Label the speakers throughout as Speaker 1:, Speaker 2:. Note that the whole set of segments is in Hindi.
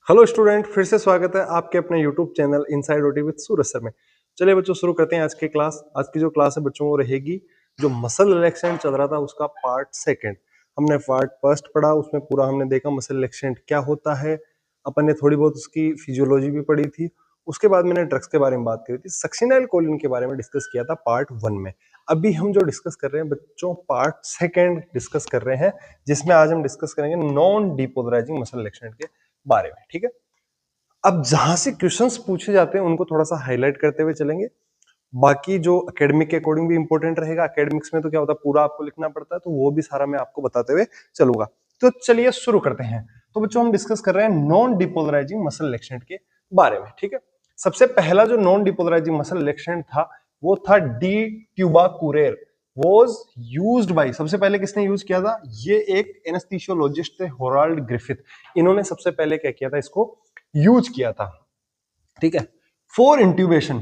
Speaker 1: हेलो स्टूडेंट, फिर से स्वागत है आपके अपने YouTube channel inside OT with Suraj sir में। चलिए बच्चों, शुरू करते हैं आज की क्लास। आज की जो क्लास है बच्चों वो रहेगी जो मसल रिलैक्सेंट चल रहा था उसका पार्ट सेकंड। हमने पार्ट फर्स्ट पढ़ा, उसमें पूरा हमने देखा मसल रिलैक्सेंट क्या होता है। अपन ने थोड़ी बहुत उसकी फिजियोलॉजी भी पढ़ी थी। उसके बाद मैंने ड्रग्स के बारे में बात करी थी, सक्सिनाइलकोलिन के बारे में डिस्कस किया था पार्ट वन में। अभी हम जो डिस्कस कर रहे हैं बच्चों पार्ट सेकंड डिस्कस कर रहे हैं, जिसमें आज हम डिस्कस करेंगे नॉन डिपोलराइजिंग मसल रिलैक्सेंट के बारे में। ठीक है, अब जहां से क्वेश्चंस पूछे जाते हैं उनको थोड़ा सा हाईलाइट करते हुए चलेंगे। बाकी जो एकेडमिक के अकॉर्डिंग भी इंपॉर्टेंट रहेगा, एकेडमिक्स में तो क्या होता है पूरा आपको लिखना पड़ता है, तो वो भी सारा मैं आपको बताते हुए चलूंगा। तो चलिए शुरू करते हैं। तो बच्चों हम डिस्कस कर रहे हैं नॉन डिपोलराइजिंग मसल रिलैक्सेंट के बारे में। ठीक है, सबसे पहला जो नॉन डिपोलराइजिंग मसल रिलैक्सेंट था वो था डी ट्यूबाकुरेर वॉज यूज्ड बाय, सबसे पहले किसने यूज किया था? ये एक एनेस्थीसियोलॉजिस्ट थे, होराल्ड ग्रिफिथ। इन्होंने सबसे पहले क्या किया था, इसको यूज किया था। ठीक है, फॉर इंट्यूबेशन।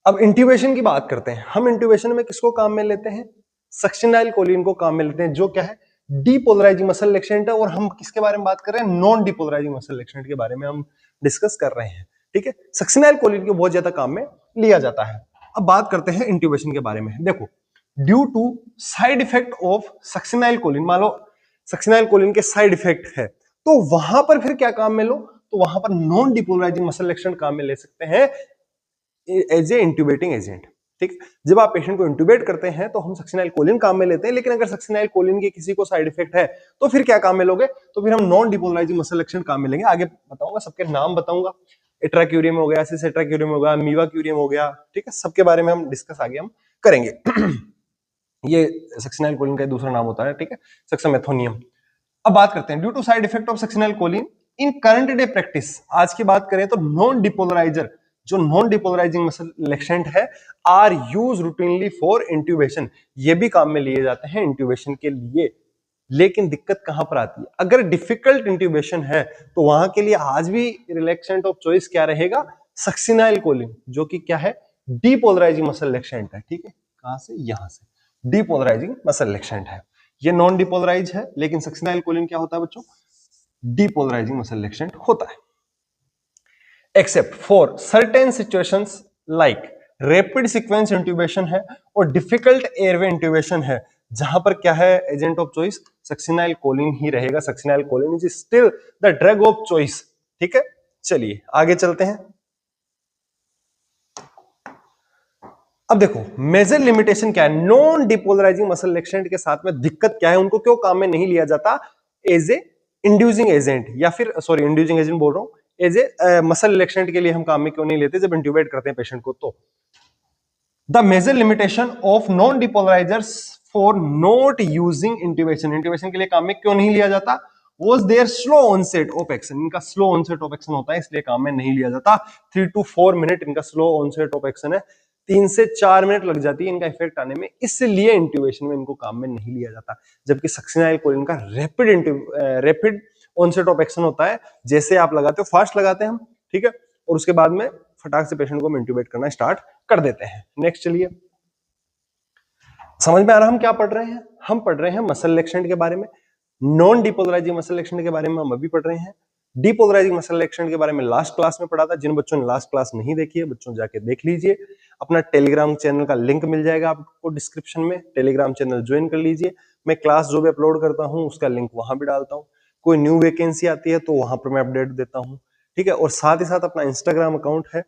Speaker 1: अब इंट्यूबेशन की बात करते हैं हम। इंट्यूबेशन में किसको काम में लेते हैं? सक्सिनाइलकोलिन को काम में लेते हैं, जो क्या है डीपोलराइजिंग मसल रिलैक्सेंट है। और हम किसके बारे में बात कर रहे हैं? नॉन डीपोलराइजिंग मसल रिलैक्सेंट के बारे में हम डिस्कस कर रहे हैं। ठीक है, सक्सिनाइलकोलिन को बहुत ज्यादा काम में लिया जाता है। अब बात करते हैं इंट्यूबेशन के बारे में। देखो, due to side effect of succinylcholine, मान लो सक्सिनाइलकोलिन के साइड इफेक्ट है, तो वहां पर फिर क्या काम में लो? तो वहां पर नॉन डिपोलराइजिंग मसल रिलैक्सेंट काम में ले सकते हैं एज ए इंट्यूबेटिंग एजेंट। ठीक, जब आप पेशेंट को इंट्यूबेट करते हैं तो हम सक्सिनाइलकोलिन काम में लेते हैं, लेकिन अगर सक्सिनाइलकोलिन के किसी को साइड इफेक्ट है तो फिर क्या काम में लोगे? तो फिर हम नॉन डिपोलराइजिंग मसल रिलैक्सेंट काम में लेंगे। आगे बताऊंगा, सबके नाम बताऊंगा। एट्राक्यूरियम हो गया, सिस एट्राक्यूरियम हो गया, मीवाक्यूरियम हो गया। ठीक है, सबके बारे में हम डिस्कस आगे हम करेंगे। ये सक्सिनाइलकोलिन का दूसरा नाम होता है। ठीक है, सक्सामेथोनियम। अब बात करते हैं due to side effect of succinylcholine in current day practice. आज की बात करें तो नॉन डिपोलराइजर, जो नॉन डिपोलराइजिंग मसल रिलैक्सेंट है, are use routinely for intubation. ये भी काम में लिए जाते हैं इंट्यूबेशन के लिए। लेकिन दिक्कत कहां पर आती है? अगर डिफिकल्ट इंट्यूबेशन है तो वहां के लिए आज भी रिलैक्सेंट ऑफ चॉइस क्या रहेगा? सक्सिनाइलकोलिन, जो कि क्या है डीपोलराइजिंग मसल रिलैक्सेंट है। ठीक है, कहां से? यहां से डीपोलराइजिंग मसल रिलैक्सेंट है। ये नॉन डिपोलराइज है, लेकिन सक्सिनाइलकोलिन क्या होता है बच्चों? डीपोलराइजिंग मसल रिलैक्सेंट होता है। Except for certain situations like rapid sequence intubation है और डिफिकल्ट एयरवे इंट्यूबेशन है, जहां पर क्या है एजेंट ऑफ चॉइस सक्सिनाइलकोलिन ही रहेगा। Succinylcholine is still the drug of choice. ठीक है, चलिए आगे चलते हैं। अब देखो मेजर लिमिटेशन क्या है नॉन डिपोलराइजिंग मसल रिलैक्सेंट के साथ में, दिक्कत क्या है, उनको क्यों काम में नहीं लिया जाता एज ए इंड्यूसिंग एजेंट, या फिर सॉरी इंड्यूसिंग एजेंट बोल रहा हूं, एज ए मसल रिलैक्सेंट के लिए हम काम में क्यों नहीं लेते जब इंट्यूबेट करते हैं पेशेंट को? तो the major limitation of non depolarizers for not using intubation, intubation के लिए काम में क्यों नहीं लिया जाता? Was their slow onset of action, इनका स्लो ऑनसेट ऑफ एक्शन होता है, इसलिए काम में नहीं लिया जाता। 3 to 4 मिनट इनका स्लो ऑनसेट ऑफ एक्शन है, 3 से 4 मिनट लग जाती है इनका इफेक्ट आने में, इसलिए इंट्यूबेशन में इनको काम में नहीं लिया जाता। जबकि सक्सिनाइलकोलिन का रैपिड ऑनसेट ऑफ एक्शन होता है, जैसे आप लगाते हो फास्ट लगाते हैं हम, ठीक है, और उसके बाद में फटाक से पेशेंट को हम इंट्यूबेट करना स्टार्ट कर देते हैं। नेक्स्ट चलिए, समझ में आ रहा हम क्या पढ़ रहे हैं? हम पढ़ रहे हैं मसल रिलैक्सेंट के बारे में, नॉन डिपोलराइजिंग मसल रिलैक्सेंट के बारे में हम अभी पढ़ रहे हैं। डिपोलराइजिंग मसल रिलैक्सेंट के बारे में लास्ट क्लास में पढ़ा था। जिन बच्चों ने लास्ट क्लास नहीं देखी है बच्चों जाके देख लीजिए। अपना टेलीग्राम चैनल का लिंक मिल जाएगा आपको डिस्क्रिप्शन में, टेलीग्राम चैनल ज्वाइन कर लीजिए। मैं क्लास जो भी अपलोड करता हूँ उसका लिंक वहां भी डालता हूँ। कोई न्यू वैकेंसी आती है तो वहां पर मैं अपडेट देता हूँ। ठीक है, और साथ ही साथ अपना इंस्टाग्राम अकाउंट है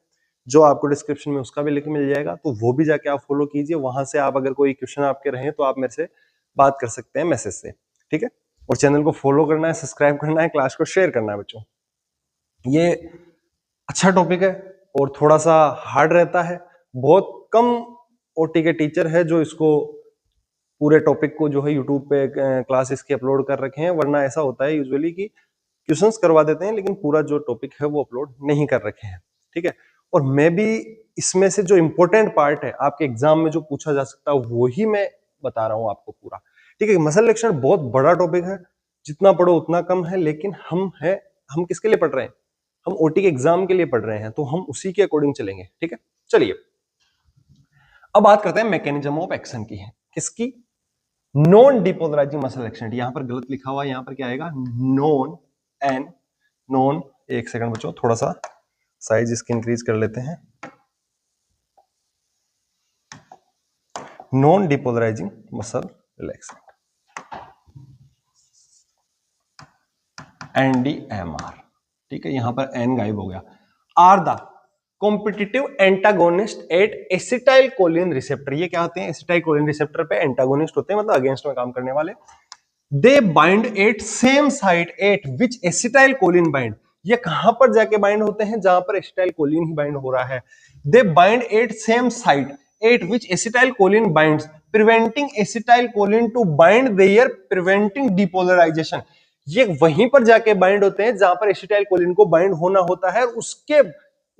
Speaker 1: जो आपको डिस्क्रिप्शन में, उसका भी लिंक मिल जाएगा, तो वो भी जाके आप फॉलो कीजिए। वहां से आप अगर कोई क्वेश्चन आपके रहे तो आप मेरे से बात कर सकते हैं मैसेज से। ठीक है, और चैनल को फॉलो करना है, सब्सक्राइब करना है, क्लास को शेयर करना है बच्चों। ये अच्छा टॉपिक है और थोड़ा सा हार्ड रहता है। बहुत कम ओटी के टीचर है जो इसको पूरे टॉपिक को जो है यूट्यूब पे क्लास इसकी अपलोड कर रखे हैं, वरना ऐसा होता है यूजुअली कि क्वेश्चंस करवा देते हैं लेकिन पूरा जो टॉपिक है वो अपलोड नहीं कर रखे हैं। ठीक है, और मैं भी इसमें से जो इंपॉर्टेंट पार्ट है आपके एग्जाम में जो पूछा जा सकता है वो ही मैं बता रहा हूं आपको पूरा। ठीक है, मसल रिलैक्सेंट बहुत बड़ा टॉपिक है, जितना पढ़ो उतना कम है, लेकिन हम किसके लिए पढ़ रहे हैं? हम ओटी के एग्जाम के लिए पढ़ रहे हैं, तो हम उसी के अकॉर्डिंग चलेंगे। ठीक है, चलिए अब बात करते हैं मैकेनिज्म ऑफ एक्शन की। है किसकी? Non depolarising muscle relaxant. यहां पर गलत लिखा हुआ है, यहां पर क्या आएगा? नॉन एन नॉन एक सेकंड बच्चों, थोड़ा सा साइज इसकी इंक्रीज कर लेते हैं। Non depolarising muscle relaxant, NDMR, ठीक है, यहां पर N गायब हो गया। Are the competitive antagonist at acetylcholine receptor, ये क्या होते हैं? एसिटाइल कोलिन रिसेप्टर पे एंटागोनिस्ट होते हैं, मतलब अगेंस्ट में काम करने वाले। They bind at same site at which acetylcholine bind, ये कहां पर जाके बाइंड होते हैं? जहां पर एसिटाइल कोलिन ही बाइंड हो रहा है। They bind at same site at which acetylcholine binds, preventing acetylcholine to bind there, preventing depolarisation, ये वहीं पर जाके बाइंड होते हैं जहां पर एसिटाइल कोलिन को बाइंड होना होता है, उसके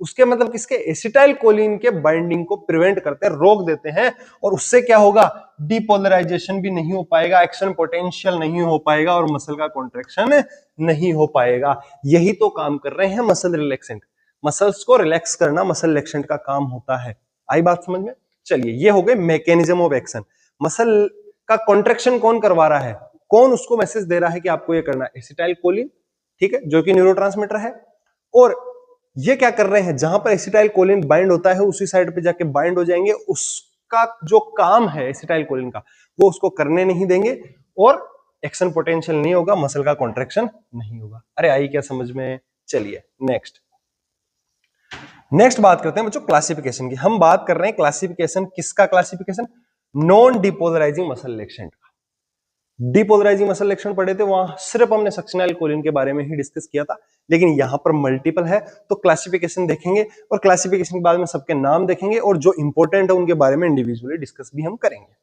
Speaker 1: उसके मतलब किसके? एसिटाइल कोलिन के बाइंडिंग को प्रिवेंट करते हैं, रोक देते हैं, और उससे क्या होगा? डिपोलराइजेशन भी नहीं हो पाएगा, एक्शन पोटेंशियल नहीं हो पाएगा, और मसल का कॉन्ट्रैक्शन नहीं हो पाएगा। यही तो काम कर रहे हैं मसल रिलैक्सेंट, मसल्स को रिलैक्स करना मसल रिलैक्सेंट का काम होता है। आई बात समझ में? चलिए, ये हो गए मैकेनिज्म ऑफ एक्शन। मसल का कॉन्ट्रैक्शन कौन करवा रहा है? कौन उसको मैसेज दे रहा है कि आपको ये करना है? एसिटाइल कोलिन, ठीक है, जो कि न्यूरोट्रांसमीटर है। और ये क्या कर रहे हैं? जहां पर एसिटाइल कोलिन बाइंड होता है उसी साइड पे जाके बाइंड हो जाएंगे, उसका जो काम है एसिटाइल कोलिन का वो उसको करने नहीं देंगे, और एक्शन पोटेंशियल नहीं होगा, मसल का कॉन्ट्रैक्शन नहीं होगा। अरे आई क्या समझ में? चलिए नेक्स्ट बात करते हैं बच्चों क्लासिफिकेशन की। हम बात कर रहे हैं क्लासिफिकेशन, किसका classification? Non depolarising muscle relaxant का। डिपोलराइजिंग मसल रिलैक्सेंट पढ़े थे, वहां सिर्फ हमने सक्शनल कोलिन के बारे में ही डिस्कस किया था, लेकिन यहां पर मल्टीपल है, तो क्लासिफिकेशन देखेंगे, और क्लासिफिकेशन के बाद में सबके नाम देखेंगे, और जो इंपॉर्टेंट है उनके बारे में इंडिविजुअली डिस्कस भी हम करेंगे।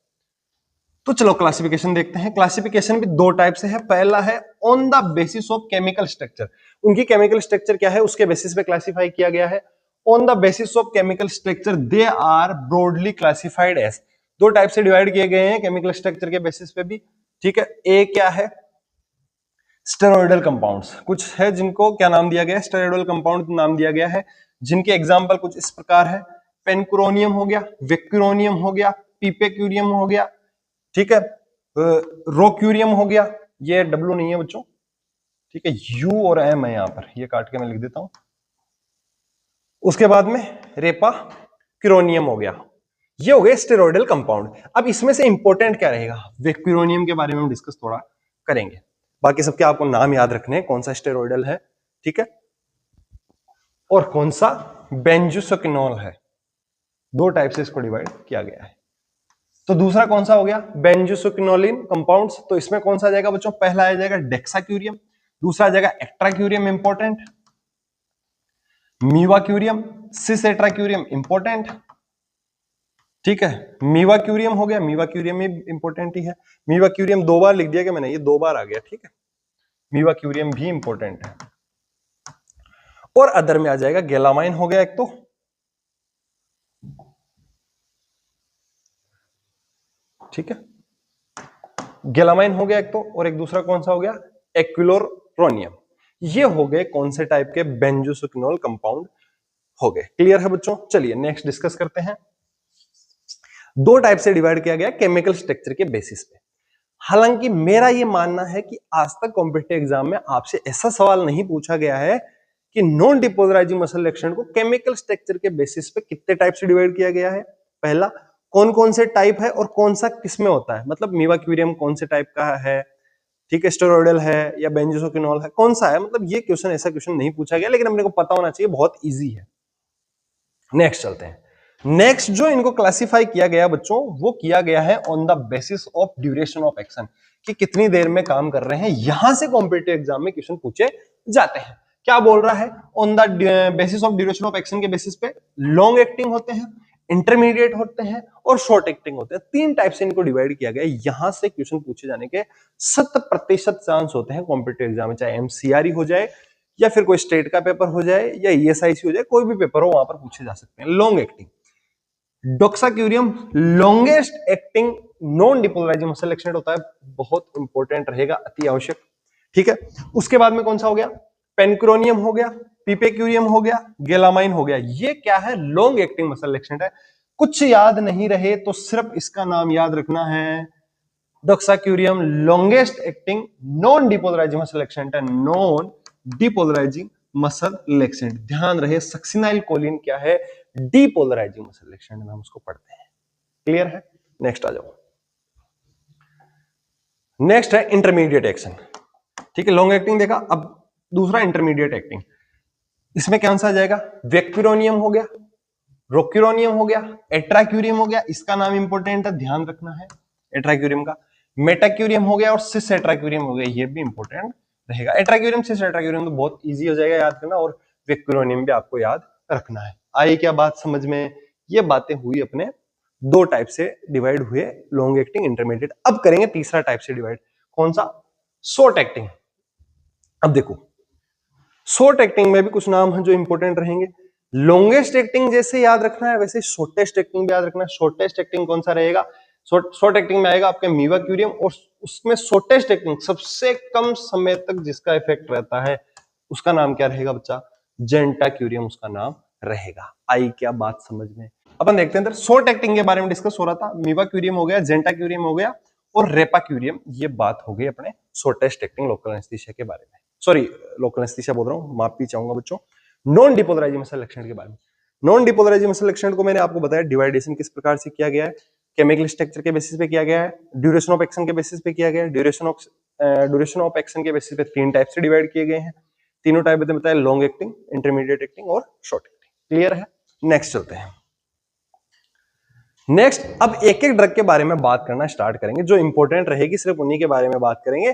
Speaker 1: तो चलो क्लासिफिकेशन देखते हैं। क्लासिफिकेशन भी दो टाइप से है। पहला है on the basis of chemical structure, उनकी केमिकल स्ट्रक्चर क्या है उसके बेसिस पे क्लासिफाई किया गया है। On the basis of chemical structure they are broadly classified as, दो टाइप से डिवाइड किए गए हैं केमिकल स्ट्रक्चर के बेसिस पे भी, ठीक है। ए क्या है? स्टेरॉइडल कंपाउंड्स, कुछ है जिनको क्या नाम दिया गया है? स्टेरॉइडल कंपाउंड नाम दिया गया है, जिनके एग्जांपल कुछ इस प्रकार है। पेनक्रोनियम हो गया, वेक्यूरोनियम हो गया, पीपेक्यूरियम हो गया, ठीक है, रोक्यूरियम हो गया, ये डब्ल्यू नहीं है बच्चों, ठीक है, यू और एम है यहां पर, ये काट के मैं लिख देता हूं। उसके बाद में रेपा क्यूरोनियम हो गया, ये हो गए स्टेरॉइडल कंपाउंड। अब इसमें से इंपॉर्टेंट क्या रहेगा? वेक्यूरोनियम के बारे में हम डिस्कस थोड़ा करेंगे, बाकी सबके आपको नाम याद रखने हैं, कौन सा स्टेरॉइडल है, ठीक है, और कौन सा बेंजोसक्विनोल है। दो टाइप से इसको डिवाइड किया गया है। तो दूसरा कौन सा हो गया? बेंजोसक्विनोलिन कंपाउंड्स। तो इसमें कौन सा आ जाएगा बच्चों? पहला आ जाएगा डेक्साक्यूरियम, दूसरा आ जाएगा एक्ट्राक्यूरियम इंपॉर्टेंट, मीवाक्यूरियम, सिसएट्राक्यूरियम इंपॉर्टेंट, ठीक है, मीवाक्यूरियम हो गया, मीवाक्यूरियम भी इंपॉर्टेंट ही है। मीवाक्यूरियम दो बार लिख दिया कि मैंने, ये दो बार आ गया, ठीक है, मीवाक्यूरियम भी इंपॉर्टेंट है। और अदर में आ जाएगा गेलामाइन हो गया एक तो, ठीक है, गेलामाइन हो गया एक तो, और एक दूसरा कौन सा हो गया? एक्विलोरोनियम। ये हो गए कौन से टाइप के? बेंजोसक्विनोल कंपाउंड हो गए। क्लियर है बच्चों? चलिए नेक्स्ट डिस्कस करते हैं। दो टाइप से डिवाइड किया गया केमिकल स्ट्रक्चर के बेसिस पे। हालांकि मेरा ये मानना है कि आज तक कॉम्पिटिटिव एग्जाम में आपसे ऐसा सवाल नहीं पूछा गया है कि नॉन डिपोलराइजिंग मसल रिलैक्सेंट को केमिकल स्ट्रक्चर के बेसिस पे कितने टाइप से डिवाइड किया गया है। पहला, कौन कौन से टाइप है और कौन सा किसमें होता है, मतलब मीवाक्यूरियम कौन से टाइप का है, ठीक है, स्टेरॉइडल है या बेंजोसक्विनोल है, कौन सा है, मतलब ये क्वेश्चन, ऐसा क्वेश्चन नहीं पूछा गया, लेकिन अपने को पता होना चाहिए, बहुत इजी है। नेक्स्ट चलते हैं। नेक्स्ट जो इनको क्लासिफाई किया गया बच्चों, वो किया गया है on the basis of duration of action, कि कितनी देर में काम कर रहे हैं। यहां से कॉम्पिटिटिव एग्जाम में क्वेश्चन पूछे जाते हैं। क्या बोल रहा है? On the basis of duration of action के बेसिस पे लॉन्ग एक्टिंग होते हैं, इंटरमीडिएट होते हैं और शॉर्ट एक्टिंग होते हैं। तीन टाइप से इनको डिवाइड किया गया है। यहां से क्वेश्चन पूछे जाने के 100% चांस होते हैं कॉम्पिटिटिव एग्जाम में, चाहे एमसीआरई हो जाए या फिर कोई स्टेट का पेपर हो जाए या ईएसआईसी हो जाए, कोई भी पेपर हो वहां पर पूछे जा सकते हैं। Long acting, doxacurium longest acting non depolarising muscle relaxant होता है, बहुत इंपॉर्टेंट रहेगा, अति आवश्यक, ठीक है। उसके बाद में कौन सा हो गया? पेनक्रोनियम हो गया, पीपेक्यूरियम हो गया, गेलामाइन हो गया। ये क्या है? लॉन्ग एक्टिंग मसल रिलैक्सेंट है। कुछ याद नहीं रहे तो सिर्फ इसका नाम याद रखना है, doxacurium longest acting non depolarising muscle relaxant है, नॉन डिपोलराइजिंग मसल रिलैक्सेंट। ध्यान रहे सक्सिनाइल कोलिन क्या है, डीपोलराइजिंग मसल रिलैक्सेंट में हम उसको पढ़ते हैं। क्लियर है? नेक्स्ट आ जाओ। नेक्स्ट है इंटरमीडिएट एक्शन। ठीक है, लॉन्ग एक्टिंग देखा, अब दूसरा इंटरमीडिएट एक्टिंग। इसमें कौन सा आ जाएगा, वेक्यूरोनियम हो गया, रोक्यूरोनियम हो गया, एट्राक्यूरियम हो गया, इसका नाम इंपॉर्टेंट है, ध्यान रखना है एट्राक्यूरियम का। मेटाक्यूरियम हो गया और सिस एट्राक्यूरियम हो गया, ये भी इंपॉर्टेंट रहेगा। एट्राक्यूरियम सिस एट्राक्यूरियम तो बहुत इजी हो जाएगा याद करना, और वेक्यूरोनियम भी आपको याद रखना है। आई क्या बात समझ में? ये बातें हुई अपने दो टाइप से डिवाइड हुए, लॉन्ग एक्टिंग, इंटरमीडिएट। अब करेंगे तीसरा टाइप से डिवाइड, कौन सा, शॉर्ट एक्टिंग। अब देखो शॉर्ट एक्टिंग में भी कुछ नाम है जो इंपॉर्टेंट रहेंगे। लॉन्गेस्ट एक्टिंग जैसे याद रखना है वैसे शॉर्टेस्ट एक्टिंग भी याद रखना है। शॉर्टेस्ट एक्टिंग कौन सा रहेगा, शॉर्ट एक्टिंग में आएगा आपके मीवाक्यूरियम, और उसमें शॉर्टेस्ट एक्टिंग सबसे कम समय तक जिसका इफेक्ट रहता है उसका नाम क्या रहेगा बच्चा, जेंटाक्यूरियम उसका नाम रहेगा। आई क्या बात समझ में? अपन देखते हैं शॉर्ट एक्टिंग के बारे में डिस्कस हो रहा था, मीवाक्यूरियम हो गया, जेंटाक्यूरियम हो गया और रेपाक्यूरियम, ये बात हो गई अपने शॉर्टेस्ट एक्टिंग लोकल एनेस्थीसिया के बारे में। सॉरी, लोकल एनेस्थीसिया बोल रहा हूं, माफी चाहूंगा बच्चों। नॉन डिपोलराइजिंग मसल एक्शन के बारे में। नॉन डिपोलराइजिंग मसल एक्शन को मैंने आपको बताया डिवाइडेशन किस प्रकार से किया गया है, केमिकल स्ट्रक्चर के बेसिस पे किया गया है, ड्यूरेशन ऑफ एक्शन के बेसिस पे किया गया है। ड्यूरेशन ऑफ एक्शन के बेसिस पे तीन टाइप से डिवाइड किए गए हैं। तीनों टाइप बताया, लॉन्ग एक्टिंग, इंटरमीडिएट एक्टिंग और शॉर्ट एक्टिंग। क्लियर है? नेक्स्ट चलते हैं। नेक्स्ट, अब एक एक ड्रग के बारे में बात करना स्टार्ट करेंगे, जो इंपॉर्टेंट रहेगी सिर्फ उन्हीं के बारे में बात करेंगे,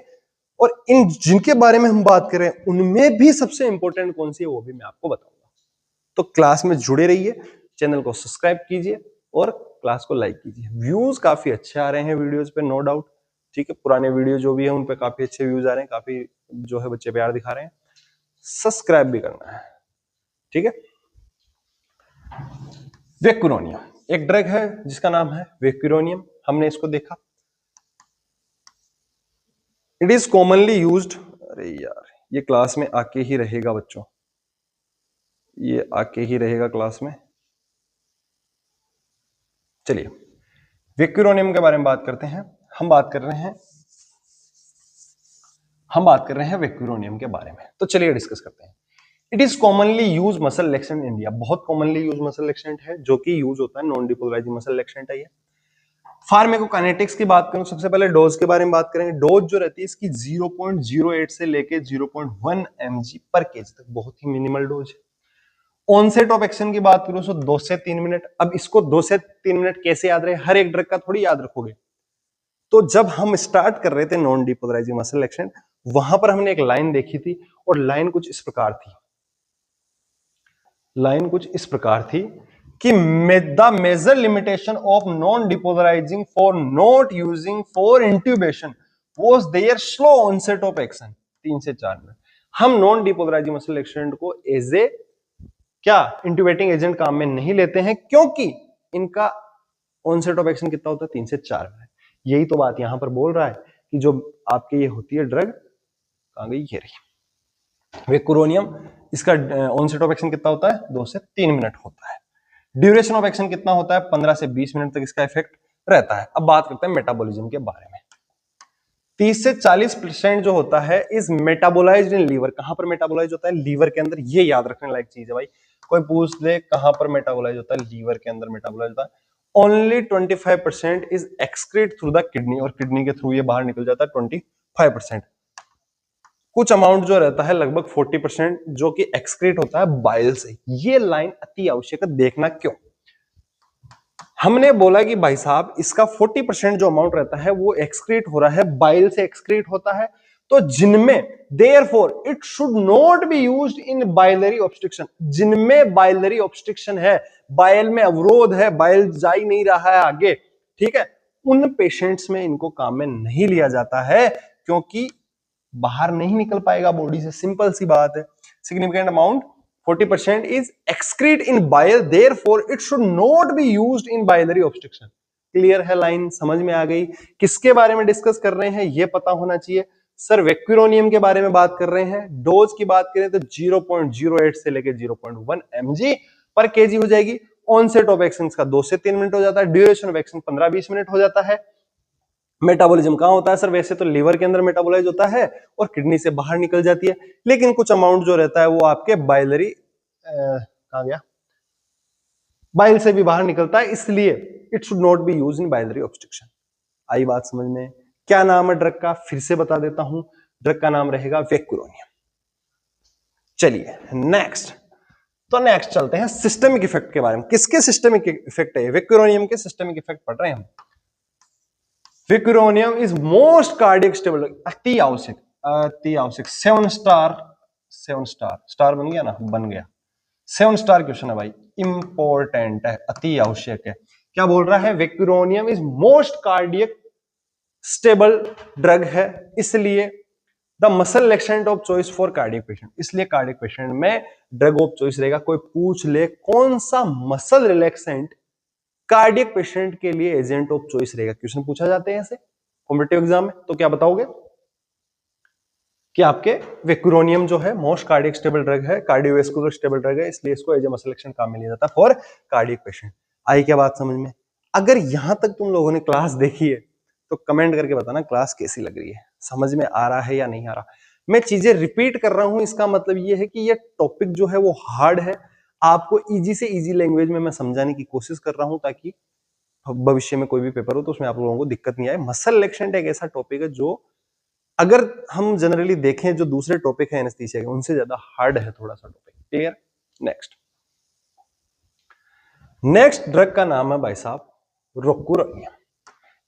Speaker 1: और इन जिनके बारे में हम बात करें उनमें भी सबसे इंपॉर्टेंट कौन सी है वो भी मैं आपको बताऊंगा। तो क्लास में जुड़े रहिए, चैनल को सब्सक्राइब कीजिए और क्लास को लाइक कीजिए। व्यूज काफी अच्छे आ रहे हैं वीडियोस पे, नो डाउट। ठीक है, पुराने वीडियो जो भी है उन पे काफी अच्छे व्यूज आ रहे हैं, काफी जो है बच्चे प्यार दिखा रहे हैं। सब्सक्राइब भी करना है, ठीक है। वेक्यूरोनियम एक ड्रग है जिसका नाम है वेक्यूरोनियम, हमने इसको देखा। इट इज कॉमनली यूज्ड, अरे यार ये क्लास में आके ही रहेगा बच्चों, ये आके ही रहेगा क्लास में। चलिए वेक्यूरोनियम के बारे में बात करते हैं। हम बात कर रहे हैं वेक्यूरोनियम के बारे में, तो चलिए डिस्कस करते हैं। It is commonly use muscle relaxant in India, बहुत कॉमनली यूज मसल रिलैक्सेंट है जो कि यूज होता है, नॉन डिपोलराइजिंग मसल रिलैक्सेंट है ये। फार्माकोकाइनेटिक्स की बात करूं, सबसे पहले डोज के बारे में बात करेंगे। डोज जो रहती है इसकी 0.08 से लेके 0.1 mg पर केजी तक, बहुत ही मिनिमल डोज है। ऑनसेट ऑफ एक्शन की बात करूं तो 2 से 3 मिनट। अब इसको 2 से 3 मिनट कैसे याद रहे, हर एक ड्रग का थोड़ी याद रखोगे। तो जब हम स्टार्ट कर रहे थे नॉन डिपोलराइजिंग मसल एक्शन, वहां पर हमने एक लाइन देखी थी, और लाइन कुछ इस प्रकार थी कि the major limitation of non depolarising for not using for intubation was their slow onset of action, 3 से 4 मिनट। हम नॉन डिपोलराइजिंग मसल एक्शन को एज ए क्या इंट्यूबेटिंग एजेंट काम में नहीं लेते हैं, क्योंकि इनका ऑनसेट ऑफ एक्शन कितना होता है, 3 से 4 मिनट। यही तो बात यहां पर बोल रहा है कि जो आपके ये होती है ड्रग, कहां गई, ये रही वेक्यूरोनियम, इसका ऑनसेट ऑफ एक्शन कितना होता है, 2 से 3 मिनट होता है। ड्यूरेशन ऑफ एक्शन कितना होता है, 15 से 20 मिनट तक इसका इफेक्ट रहता है। अब बात करते हैं मेटाबॉलिज्म के बारे में। 30 से 40% जो होता है इज मेटाबोलाइज्ड इन लीवर। कहां पर मेटाबोलाइज होता है, लीवर के अंदर। ये याद रखने लायक चीज है भाई, कोई पूछ ले कहां पर मेटाबोलाइज होता है, लीवर के अंदर मेटाबोलाइज होता है। Only 25% is excrete through the kidney, और किडनी के थ्रू ये बाहर निकल जाता है 25%। कुछ अमाउंट जो रहता है लगभग 40% जो कि एक्सक्रीट होता है बाइल से। ये लाइन अति आवश्यक है, देखना क्यों। हमने बोला कि भाई साहब इसका 40% जो अमाउंट रहता है वो एक्सक्रीट हो रहा है, बाइल से एक्सक्रीट होता है, तो जिनमें therefore it should not be used in biliary obstruction, जिनमें बाइलरी ऑब्स्ट्रक्शन है, बाइल में अवरोध है, बाइल जा ही नहीं रहा है आगे, ठीक है, उन पेशेंट्स में इनको काम में नहीं लिया जाता है, क्योंकि बाहर नहीं निकल पाएगा बॉडी से, सिंपल सी बात है। Significant amount 40% is excrete in bile, therefore it should not be used in biliary obstruction. Clear है लाइन, समझ में आ गई। किसके बारे में डिस्कस कर रहे हैं ये पता होना चाहिए। सर वेक्यूरोनियम के बारे में बात कर रहे हैं। डोज की बात करें तो 0.08 से लेकर 0.1 mg पर केजी हो जाएगी। ऑनसेट ऑफ एक्शन का 2 से 3 मिनट हो जाता है। ड्यूरेशन ऑफ एक्शन 15-20 मिनट हो जाता है। मेटाबॉलिज्म कहाँ होता है सर? वैसे तो लीवर के अंदर मेटाबोलाइज होता है और किडनी से बाहर निकल जाती है, लेकिन कुछ अमाउंट जो रहता है वो आपके बाइलरी कहाँ गया, बाइल से भी बाहर निकलता है, इसलिए it should not be use in biliary obstruction. आई बात समझ में? क्या नाम है ड्रग का? फिर से बता देता हूं, ड्रग का नाम रहेगा वेक्यूरोनियम। चलिए नेक्स्ट, तो नेक्स्ट चलते हैं सिस्टमिक इफेक्ट के बारे में। किसके सिस्टमिक इफेक्ट है? वेक्यूरोनियम के सिस्टमिक इफेक्ट पढ़ रहे हैं हम। वेक्यूरोनियम इज मोस्ट कार्डियक स्टेबल, अति आवश्यक, अति आवश्यक। 7 स्टार, 7 स्टार, स्टार बन गया ना? बन गया। 7 स्टार क्वेश्चन है भाई, इंपॉर्टेंट है, अति आवश्यक है। क्या बोल रहा है? Vecuronium is most cardiac stable drug है, इसलिए the muscle relaxant of choice for cardiac patient, इसलिए कार्डियक पेशेंट में ड्रग ऑफ चॉइस रहेगा। कोई पूछ ले कौन सा मसल रिलैक्सेंट कार्डियक पेशेंट के लिए एजेंट ऑफ चॉइस रहेगा, क्वेश्चन पूछा जाते हैं ऐसे कॉम्पिटिटिव एग्जाम में, तो क्या बताओगे कि आपके वेक्यूरोनियम जो है मोस्ट कार्डियक स्टेबल ड्रग है, कार्डियोवैस्कुलर स्टेबल ड्रग है, इसलिए इसको एज ए मसल रिलैक्सेंट काम में लिया जाता है फॉर कार्डियक पेशेंट। आई क्या बात समझ में? अगर यहां तक तुम लोगों ने क्लास देखी है तो कमेंट करके बताना क्लास कैसी लग रही है, समझ में आ रहा है या नहीं आ रहा। मैं चीजें रिपीट कर रहा हूं, इसका मतलब ये है कि ये टॉपिक जो है वो हार्ड है, आपको इजी से इजी लैंग्वेज में मैं समझाने की कोशिश कर रहा हूं ताकि भविष्य में कोई भी पेपर हो तो उसमें आप लोगों को दिक्कत नहीं आए। मसल रिलैक्सेंट एक ऐसा टॉपिक है जो अगर हम जनरली देखें जो दूसरे टॉपिक है एनेस्थीसिया के उनसे ज्यादा हार्ड है थोड़ा सा topic. Clear? Next, next drug का नाम है भाई साहब रोकुरोनियम।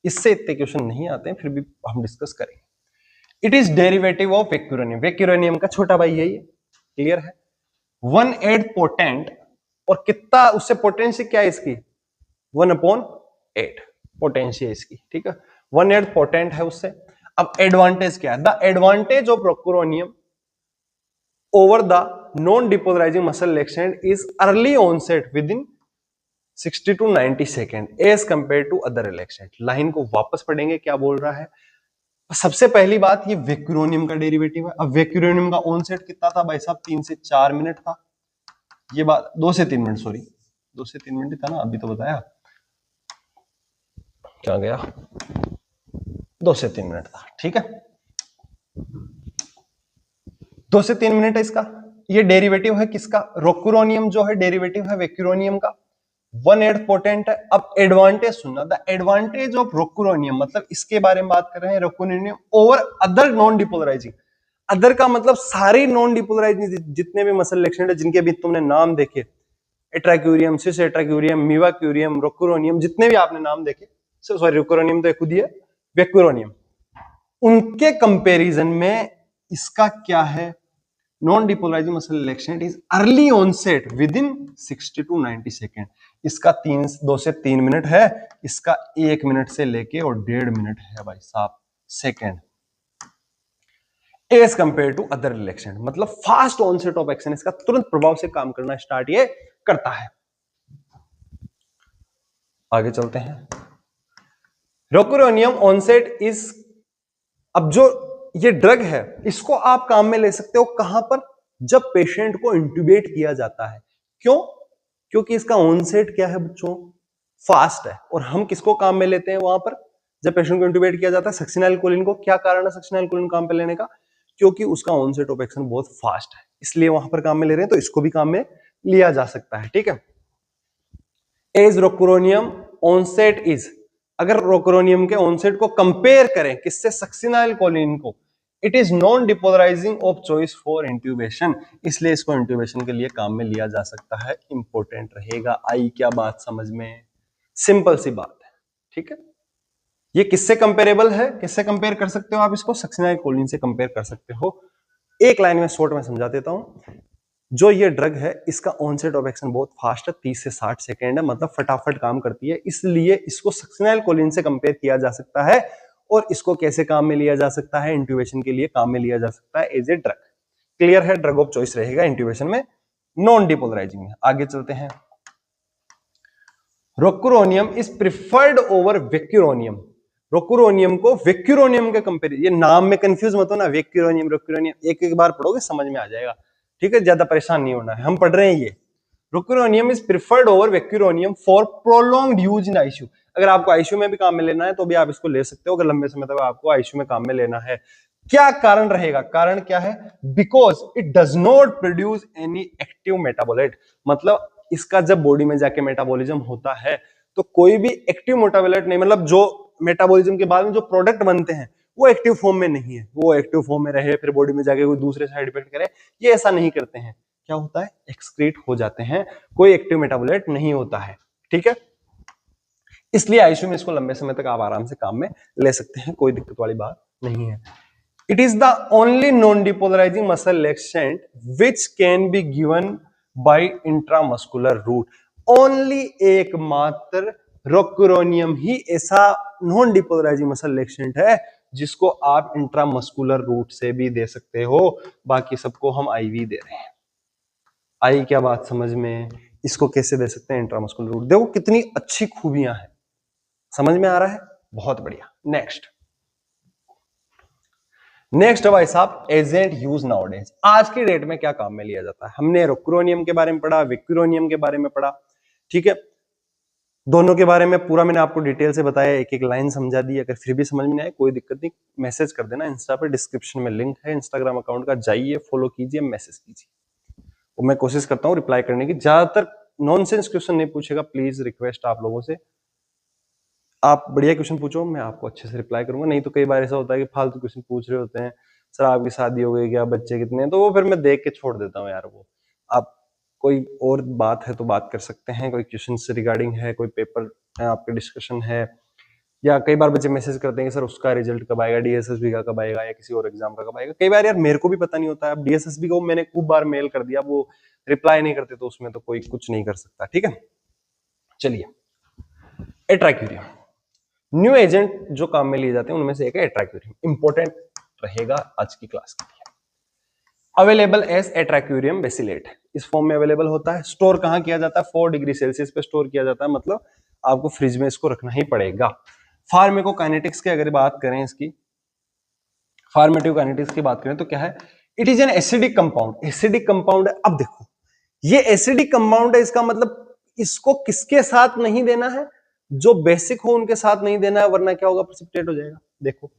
Speaker 1: इससे इतने क्वेश्चन नहीं आते हैं, फिर भी हम डिस्कस करेंगे। इट इज डेरिवेटिव ऑफ वेक्यूरोनियम, वेक्यूरोनियम का छोटा भाई है ये। क्लियर है? 1/8 पोटेंट, और कितना उससे पोटेंसी क्या है इसकी? 1/8 पोटेंसी है इसकी, ठीक है। 1/8 पोटेंट है उससे। अब एडवांटेज क्या है? The advantage of rocuronium over the non depolarising muscle relaxant is early onset within 60 to 90 second as compare to other relaxant. Line को वापस पढ़ेंगे, क्या बोल रहा है? सबसे पहली बात, ये वेक्यूरोनियम का डेरिवेटिव है। अब वेक्यूरोनियम का ऑनसेट कितना था भाई साहब? 3 से 4 मिनट था। ये बात 2 से 3 मिनट, सॉरी 2 से 3 मिनट था ना, अभी तो बताया, क्या गया? 2 से 3 मिनट था, ठीक है। 2 से 3 मिनट है इसका। ये डेरिवेटिव है किसका? रोकुरोनियम जो है डेरिवेटिव है वेक्यूरोनियम का। 1/8 पोटेंट है। अब एडवांटेज सुनना, द एडवांटेज ऑफ रोकुरोनियम, मतलब इसके बारे में बात कर रहे हैं, rocuronium over other non depolarizing. Other का मतलब सारे नॉन डिपोलराइजिंग जितने भी मसल रिलैक्सेंट है जिनके भी तुमने नाम देखे, एट्राक्यूरियम, सिस एट्राक्यूरियम, मीवाक्यूरियम, रोकुरोनियम, जितने भी आपने नाम देखे, सॉरी रोकुरोनियम तो खुद ही है, वेक्यूरोनियम, उनके कंपैरिजन में इसका क्या है? Non depolarising muscle relaxant is early onset within 60 to 90 second. इसका 2 से 3 मिनट है, इसका 1 मिनट से लेके और 1.5 मिनट है भाई साहब second, as compare to other relaxant. मतलब फास्ट ऑनसेट ऑफ एक्शन, इसका तुरंत प्रभाव से काम करना स्टार्ट ये करता है। आगे चलते हैं। रोकुरोनियम ऑनसेट इज, अब जो ये ड्रग है इसको आप काम में ले सकते हो कहां पर? जब पेशेंट को इंट्यूबेट किया जाता है। क्यों? क्योंकि इसका ऑनसेट क्या है बच्चों? फास्ट है। और हम किसको काम में लेते हैं वहां पर जब पेशेंट को इंट्यूबेट किया जाता है? सक्सिनाइलकोलिन को। क्या कारण है सक्सिनाइलकोलिन काम पे लेने का? क्योंकि उसका ऑनसेट ऑफ एक्शन बहुत फास्ट है, इसलिए वहां पर काम में ले रहे हैं, तो इसको भी काम में लिया जा सकता है, ठीक है। एज रोकुरोनियम ऑनसेट इज, अगर रोकुरोनियम के ऑनसेट को कंपेयर करें किससे? सक्सिनाइलकोलिन को, it is non depolarising of choice for intubation, इसलिए इसको इंट्यूबेशन के लिए काम में लिया जा सकता है, इंपॉर्टेंट रहेगा। आई क्या बात समझ में? सिंपल सी बात है, ठीक है। ये किससे कंपेरेबल है? किससे कंपेयर कर सकते हो आप इसको? सक्सिनाइलकोलिन से कंपेयर कर सकते हो। एक लाइन में शॉर्ट में समझा देता हूं। जो ये ड्रग है इसका ऑनसेट ऑफ एक्शन बहुत फास्ट है, 30 से 60 सेकेंड है, मतलब फटाफट काम करती है, इसलिए इसको सक्सिनाइलकोलिन से कंपेयर किया जा सकता है। और इसको कैसे काम में लिया जा सकता है? इंट्यूबेशन के लिए काम में लिया जा सकता है एज ए ड्रग। क्लियर है? ड्रग ऑफ चॉइस रहेगा इंट्यूबेशन में, नॉन डिपोलराइजिंग में। आगे चलते हैं। रोकुरोनियम इज प्रिफर्ड ओवर वेक्यूरोनियम। रोकुरोनियम को वेक्यूरोनियम के कंपेरिजन, ये नाम में कंफ्यूज मत हो ना, वेक्यूरोनियम रोकुरोनियम एक एक बार पढ़ोगे समझ में आ जाएगा, ठीक है। ज्यादा परेशान नहीं होना है, हम पढ़ रहे हैं ये rocuronium is preferred over vecuronium for prolonged use in ICU. अगर आपको आईसीयू में भी काम में लेना है तो भी आप इसको ले सकते हो, अगर लंबे समय तक आपको आईसीयू में काम में लेना है। क्या कारण रहेगा? कारण क्या है? Because it does not produce any active metabolite. मतलब इसका जब बॉडी में जाके मेटाबॉलिज्म होता है तो कोई भी एक्टिव मेटाबोलाइट नहीं, मतलब जो मेटाबॉलिज्म के बाद में जो प्रोडक्ट बनते हैं वो एक्टिव फॉर्म में नहीं है। वो एक्टिव फॉर्म में रहे फिर बॉडी में जाके कोई दूसरे साइड इफेक्ट करे, ये ऐसा नहीं करते हैं। क्या होता है? एक्सक्रीट हो जाते हैं, कोई एक्टिव मेटाबोलाइट नहीं होता है। ठीक है, इसलिए आईसीयू में इसको लंबे समय तक आप आराम से काम में ले सकते हैं, कोई दिक्कत वाली बात नहीं है। It is the only non depolarising muscle relaxant which can be given by intramuscular route. Only एकमात्र रोक्यूरोनियम ही ऐसा नॉन डिपोलराइजिंग मसल रिलैक्सेंट है जिसको आप इंट्रामस्कुलर रूट से भी दे सकते हो, बाकी सबको हम आईवी दे रहे हैं। आई क्या बात समझ में? इसको कैसे दे सकते हैं? Intramuscular route. देखो कितनी अच्छी खूबियां हैं, समझ में आ रहा है? बहुत बढ़िया। नेक्स्ट भाई साहब, एजेंट यूज नाउडेज। आज के डेट में क्या काम में लिया जाता है? हमने रोक्यूरोनियम के बारे में पढ़ा, वेक्यूरोनियम के बारे में पढ़ा। ठीक है, दोनों के बारे में पूरा मैंने आपको डिटेल से बताया, एक एक लाइन समझा दी। अगर फिर भी समझ में नहीं आए कोई दिक्कत नहीं, मैसेज कर देना। इंस्टा पे डिस्क्रिप्शन में लिंक है इंस्टाग्राम अकाउंट का, जाइए फॉलो कीजिए, मैसेज कीजिए। मैं कोशिश करता हूँ रिप्लाई करने की। ज्यादातर नॉनसेंस क्वेश्चन नहीं पूछेगा, प्लीज रिक्वेस्ट आप लोगों से। आप बढ़िया क्वेश्चन पूछो, मैं आपको अच्छे से रिप्लाई करूंगा। नहीं तो कई बार ऐसा होता है कि फालतू क्वेश्चन पूछ रहे होते हैं, सर आपकी शादी हो गई क्या, बच्चे कितने हैं, तो वो फिर मैं देख के छोड़ देता हूँ यार। वो आप कोई और बात है तो बात कर सकते हैं, कोई क्वेश्चन से रिगार्डिंग है, कोई पेपर है आपके डिस्कशन है, या कई बार बच्चे मैसेज करते हैं कि सर उसका रिजल्ट कब आएगा, डीएसएसबी का कब आएगा, या किसी और एग्जाम का कब आएगा। कई बार यार मेरे को भी पता नहीं होता है। अब डीएसएसबी को मैंने खूब बार मेल कर दिया, वो रिप्लाई नहीं करते, तो उसमें तो कोई कुछ नहीं कर सकता। ठीक है, चलिए। एट्राक्यूरियम, न्यू एजेंट जो काम में लिए जाते हैं उनमें से एक है एट्राक्यूरियम। इंपॉर्टेंट रहेगा आज की क्लास के लिए। अवेलेबल एज एट्राक्यूरियम बेसिलेट, इस फॉर्म में अवेलेबल होता है। स्टोर कहां किया जाता है? 4 डिग्री सेल्सियस पे स्टोर किया जाता है, मतलब आपको फ्रिज में इसको रखना ही पड़ेगा। फार्मेकोकाइनेटिक्स की अगर बात करें, इसकी फार्मेकोकाइनेटिक्स की बात करें तो क्या है? It is an acidic compound. Acidic compound है। अब देखो ये एसिडिक कंपाउंड है, इसका मतलब इसको किसके साथ नहीं देना है? जो बेसिक हो उनके साथ नहीं देना है, वरना क्या होगा? प्रेसिपिटेट हो जाएगा। देखो,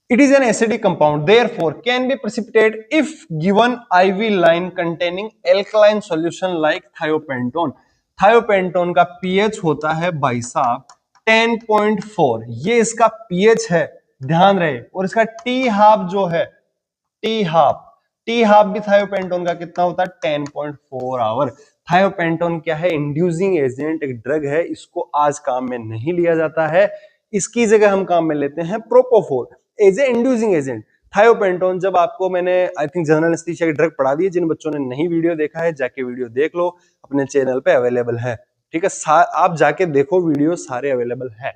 Speaker 1: it is an acidic compound, therefore can be precipitate if given IV line containing alkaline solution like thiopentone। thiopentone का pH होता है भाई साहब 10.4, ये इसका pH है, ध्यान रहे। और इसका T हाफ जो है, T हाफ भी थायोपेंटोन का कितना होता है? 10.4 आवर। थायोपेंटोन क्या है? इंड्यूसिंग एजेंट, एक ड्रग है, इसको आज काम में नहीं लिया जाता है। इसकी जगह हम काम में लेते हैं propofol as a inducing agent. Thiopentone, जब आपको मैंने आई थिंक जनरल एनेस्थीसिया की ड्रग पढ़ा दी है, जिन बच्चों ने नहीं वीडियो देखा है जाके वीडियो देख लो, अपने चैनल पे अवेलेबल है। ठीक है, आप जाके देखो वीडियो, सारे अवेलेबल है।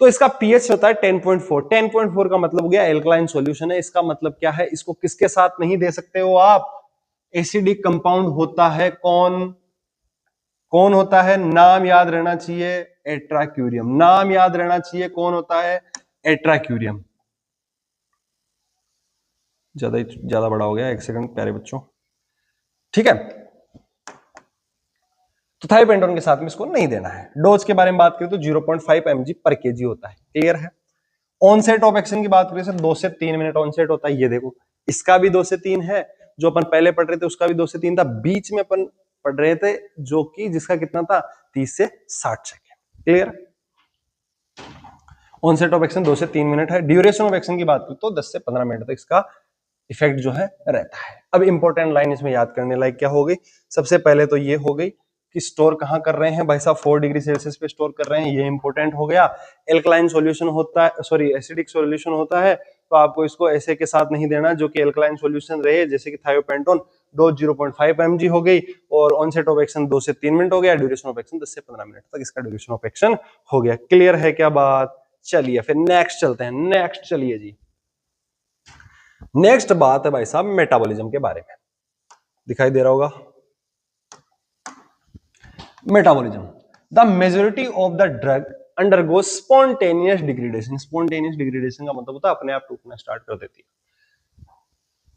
Speaker 1: तो इसका पीएच होता है 10.4। 10.4 का मतलब हो गया एल्कलाइन सॉल्यूशन है। इसका मतलब क्या है? इसको किसके साथ नहीं दे सकते हो आप? एसिडिक कंपाउंड होता है। कौन कौन होता है? नाम याद रहना चाहिए, एट्राक्यूरियम। नाम याद रहना चाहिए, कौन होता है? एट्राक्यूरियम। ज्यादा बड़ा हो गया, एक सेकंड प्यारे बच्चों। ठीक है, तो थायोपेंटोन के साथ में इसको नहीं देना है। डोज के बारे में बात करें तो 0.5 mg पर केजी होता है। क्लियर है? ऑनसेट ऑफ एक्शन की बात करें सर 2 से 3 मिनट ऑनसेट होता है। ये देखो, इसका भी 2 से 3 है, जो अपन पहले पढ़ रहे थे उसका भी 2 से 3 था, बीच में अपन पढ़ रहे थे जो कि जिसका कितना था? 30 से 60 second. Clear? Onset of action 2 से 3 मिनट है। ड्यूरेशन ऑफ एक्शन की बात करें तो 10 से 15 मिनट तक इसका इफेक्ट जो है रहता है। अब इंपॉर्टेंट लाइन इसमें याद करने लायक क्या हो गई? सबसे पहले तो ये हो गई कि स्टोर कहां कर रहे हैं भाई साहब? 4 डिग्री सेल्सियस पे स्टोर कर रहे हैं, ये इंपॉर्टेंट हो गया। एल्कलाइन सॉल्यूशन होता है, सॉरी एसिडिक सॉल्यूशन होता है, तो आपको इसको ऐसे के साथ नहीं देना जो कि एल्कलाइन सॉल्यूशन रहे, जैसे कि थायोपेंटोन। डोज 0.5 mg हो गई, और ऑनसेट ऑफ एक्शन 2 से 3 मिनट हो गया। ड्यूरेशन ऑफ एक्शन 10 से 15 मिनट तक इसका ड्यूरेशन ऑफ एक्शन हो गया। क्लियर है क्या बात? चलिए फिर नेक्स्ट चलते हैं। नेक्स्ट चलिए जी, नेक्स्ट बात है भाई साहब मेटाबॉलिज्म के बारे में। दिखाई दे रहा होगा metabolism. The majority of the drug undergo spontaneous degradation. Spontaneous degradation का मतलब होता है अपने आप टूटना स्टार्ट कर देती है।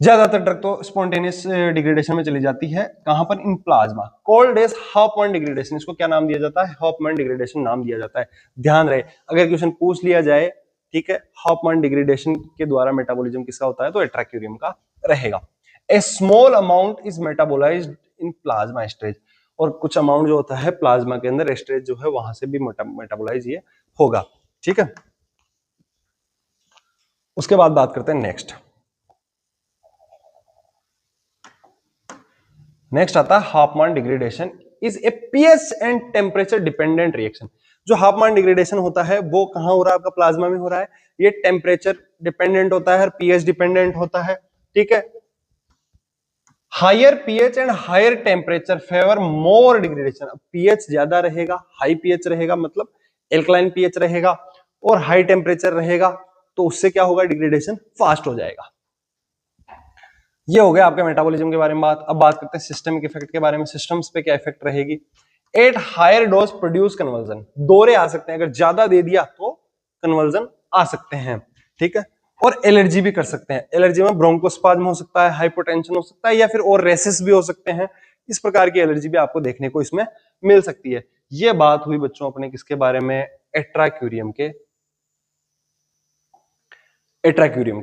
Speaker 1: ज्यादातर ड्रग तो स्पॉन्टेनियस डिग्रेडेशन में चली जाती है, कहां पर, in plasma. Called as Hofmann degradation, इसको क्या नाम दिया जाता है, हॉफमैन डिग्रेडेशन नाम दिया जाता है। ध्यान रहे, अगर क्वेश्चन पूछ लिया जाए, ठीक है, हॉफमैन डिग्रेडेशन के द्वारा मेटाबॉलिज्म किसका होता है, तो एट्राक्यूरियम का रहेगा। A small amount is metabolized in plasma stage, और कुछ अमाउंट जो होता है प्लाज्मा के अंदर स्टेज जो है वहां से भी मेटाबोलाइज ये होगा, ठीक है। उसके बाद बात करते हैं नेक्स्ट आता है Hofmann degradation is a pH and temperature dependent reaction. जो हॉफमैन डिग्रेडेशन होता है वो कहां हो रहा है, आपका प्लाज्मा में हो रहा है। ये टेम्परेचर डिपेंडेंट होता है और पीएच डिपेंडेंट होता है, ठीक है। Higher pH and higher temperature favour more degradation. PH ज्यादा रहेगा, हाई पीएच रहेगा, मतलब एल्कलाइन पीएच रहेगा, और हाई टेम्परेचर रहेगा, तो उससे क्या होगा, डिग्रेडेशन फास्ट हो जाएगा। ये हो गया आपके मेटाबॉलिज्म के बारे में बात। अब बात करते हैं सिस्टमिक इफेक्ट के बारे में। सिस्टम्स पे क्या इफेक्ट रहेगी। At higher dose produce convulsion, दौरे आ सकते हैं, अगर ज्यादा दे दिया तो कन्वर्जन आ सकते हैं, ठीक है। और एलर्जी भी कर सकते हैं। एलर्जी में ब्रोंकोस्पाज्म हो सकता है, हाइपोटेंशन हो सकता है, या फिर और रेसेस भी हो सकते हैं। इस प्रकार की एलर्जी भी आपको देखने को इसमें मिल सकती है। ये बात हुई बच्चों अपने किसके बारे में, एट्राक्यूरियम के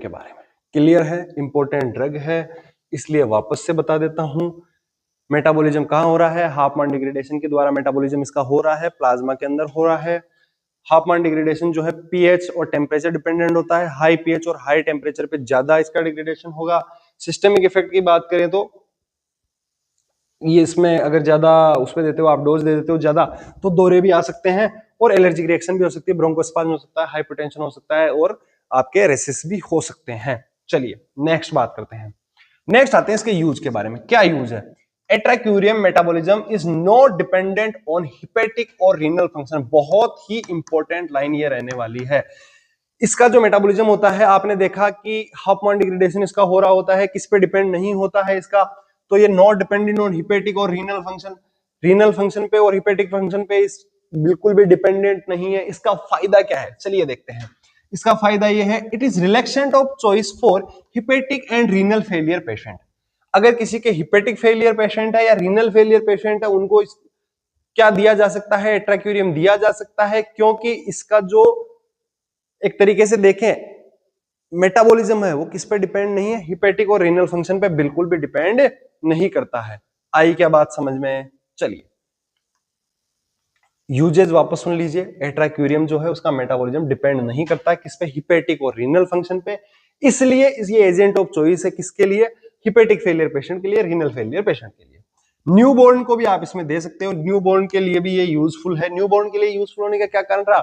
Speaker 1: बारे में। क्लियर है, इंपॉर्टेंट ड्रग है, इसलिए वापस से बता देता हूं। मेटाबॉलिज्म कहां हो रहा है, हॉफमैन डिग्रेडेशन के द्वारा मेटाबॉलिज्म इसका हो रहा है, प्लाज्मा के अंदर हो रहा है। हॉफमैन डिग्रेडेशन जो है पीएच और टेम्परेचर डिपेंडेंट होता है। हाई पीएच और हाई टेम्परेचर पे ज्यादा इसका डिग्रेडेशन होगा। सिस्टमिक इफेक्ट की बात करें तो ये इसमें अगर ज्यादा उसमें देते हो, आप डोज दे देते हो ज्यादा, तो दौरे भी आ सकते हैं, और एलर्जिक रिएक्शन भी हो सकती है, ब्रोंकोस्पाज्म हो सकता है, हाइपोटेंशन हो सकता है, और आपके रेसिस भी हो सकते हैं। चलिए नेक्स्ट बात करते हैं। नेक्स्ट आते हैं इसके यूज के बारे में। क्या यूज है। Atracurium metabolism is not dependent on hepatic और रीनल फंक्शन। बहुत ही इंपॉर्टेंट लाइन ये रहने वाली है। इसका जो मेटाबॉलिज्म होता है, आपने देखा कि हॉफमैन डिग्रेडेशन इसका हो रहा होता है, किस पे डिपेंड नहीं होता है इसका, तो ये नॉट डिपेंडेंट ऑन हिपेटिक और रीनल फंक्शन। रीनल फंक्शन पे और हिपेटिक फंक्शन पे इस बिल्कुल भी डिपेंडेंट नहीं है। इसका फायदा क्या है, चलिए देखते हैं। इसका फायदा ये है, it is relaxant of choice for hepatic and renal failure patient. अगर किसी के हिपेटिक फेलियर पेशेंट है या रीनल फेलियर पेशेंट है, उनको क्या दिया जा सकता है, एट्राक्यूरियम दिया जा सकता है, क्योंकि इसका जो एक तरीके से देखें मेटाबॉलिज्म है वो किस पे डिपेंड नहीं है, हिपेटिक और रीनल फंक्शन पे बिल्कुल भी डिपेंड नहीं करता है। आई क्या बात समझ में। चलिए यूजेज वापस सुन लीजिए। एट्राक्यूरियम जो है उसका मेटाबॉलिज्म डिपेंड नहीं करता है किस पे, हिपेटिक और रीनल फंक्शन पे, इसलिए ये एजेंट ऑफ चॉइस है किसके लिए, हिपेटिक फेलियर पेशेंट के लिए, रीनल फेलियर पेशेंट के लिए। न्यूबॉर्न को भी आप इसमें दे सकते हो, न्यूबॉर्न के लिए भी ये यूजफुल है। न्यूबॉर्न के लिए यूजफुल होने का क्या कारण रहा,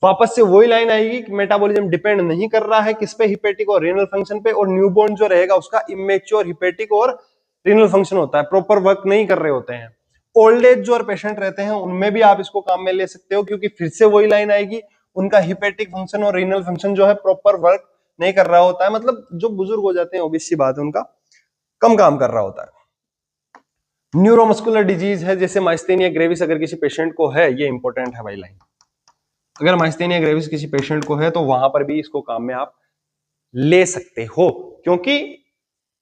Speaker 1: वापस से वही लाइन आएगी कि मेटाबॉलिज्म डिपेंड नहीं कर रहा है किस पे, हिपेटिक और रीनल फंक्शन पे, और न्यूबॉर्न जो रहेगा उसका इमेच्योर हिपेटिक और रीनल फंक्शन होता है, प्रॉपर वर्क नहीं कर रहे होते हैं। ओल्ड एज जो पेशेंट रहते हैं उनमें भी आप इसको काम में ले सकते हो, क्योंकि फिर से वही लाइन आएगी, उनका हिपेटिक फंक्शन और रीनल फंक्शन जो है प्रॉपर वर्क नहीं कर रहा होता है, मतलब जो बुजुर्ग हो जाते हैं ऑब्वियस सी बात है उनका कम काम कर रहा होता है। न्यूरोमस्कुलर डिजीज है जैसे माइस्थेनिया ग्रेविस, अगर किसी पेशेंट को है, ये इंपॉर्टेंट है भाई लाइन, अगर माइस्थेनिया ग्रेविस किसी पेशेंट को है तो वहां पर भी इसको काम में आप ले सकते हो, क्योंकि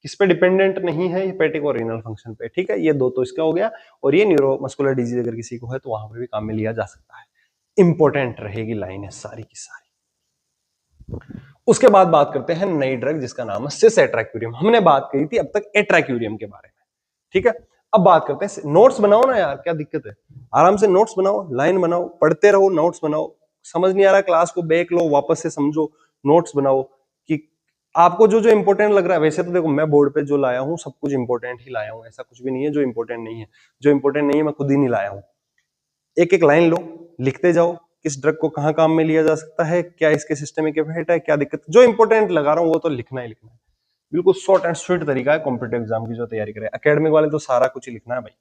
Speaker 1: किस पे डिपेंडेंट नहीं है, हिपेटिक और रीनल फंक्शन पे, ठीक है। ये दो तो इसका हो गया, और ये न्यूरोमस्कुलर डिजीज अगर किसी को है तो वहां पर भी काम में लिया जा सकता है। इंपॉर्टेंट रहेगी लाइन है सारी की सारी। उसके बाद बात करते हैं नई ड्रग जिसका नाम है सिस एट्राक्यूरियम। हमने बात करी थी अब तक एट्राक्यूरियम के बारे में, ठीक है। अब बात करते हैं, नोट्स बनाओ ना यार, क्या दिक्कत है, आराम से नोट्स बनाओ, लाइन बनाओ, पढ़ते रहो, नोट्स बनाओ। समझ नहीं आ रहा क्लास को बैक लो, वापस से समझो, नोट्स बनाओ, कि आपको जो जो इंपॉर्टेंट लग रहा है। वैसे तो देखो मैं बोर्ड पे जो लाया हूँ सब कुछ इंपॉर्टेंट ही लाया हूँ, ऐसा कुछ भी नहीं है जो इंपॉर्टेंट नहीं है। जो इंपॉर्टेंट नहीं है मैं खुद ही नहीं लाया हूँ। एक एक लाइन लो, लिखते जाओ, किस ड्रग को कहाँ काम में लिया जा सकता है, क्या इसके सिस्टमिक इफेक्ट है, क्या दिक्कत, जो इंपॉर्टेंट लगा रहा हूँ वो तो लिखना ही लिखना है। बिल्कुल शॉर्ट एंड स्वीट तरीका है कॉम्पिटेटिव एग्जाम की जो तैयारी करे। एकेडमिक वाले तो सारा कुछ ही लिखना है भाई।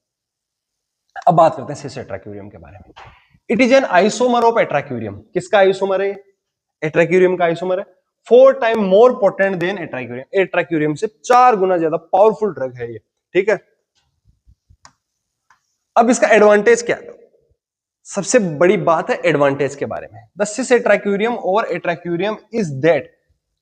Speaker 1: अब बात करते हैं सिस एट्राक्यूरियम के बारे में। It is an isomer of atracurium. किसका आइसोमर है, एट्राक्यूरियम का आइसोमर है। 4 time more potent than atracurium. Atracurium से 4 गुना ज्यादा पावरफुल ड्रग है ये, ठीक है। अब इसका एडवांटेज क्या है, सबसे बड़ी बात है एडवांटेज के बारे में। The cis atracurium over atracurium is that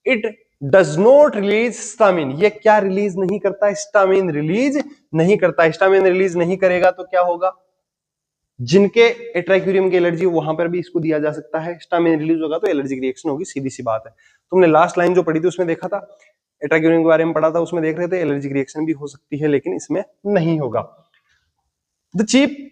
Speaker 1: it does not release histamine, ये क्या रिलीज नहीं करता? स्टामिन रिलीज नहीं करता। स्टामिन रिलीज नहीं करेगा तो क्या होगा? जिनके एट्राक्यूरियम की एलर्जी वहां पर भी इसको दिया जा सकता है। स्टामिन रिलीज होगा तो एलर्जिक रिएक्शन होगी, सीधी सी बात है। तुमने लास्ट लाइन जो पढ़ी थी उसमें देखा था, एट्राक्यूरियम के बारे में पढ़ा था, उसमें देख रहे थे एलर्जिक रिएक्शन भी हो सकती है, लेकिन इसमें नहीं होगा। The chief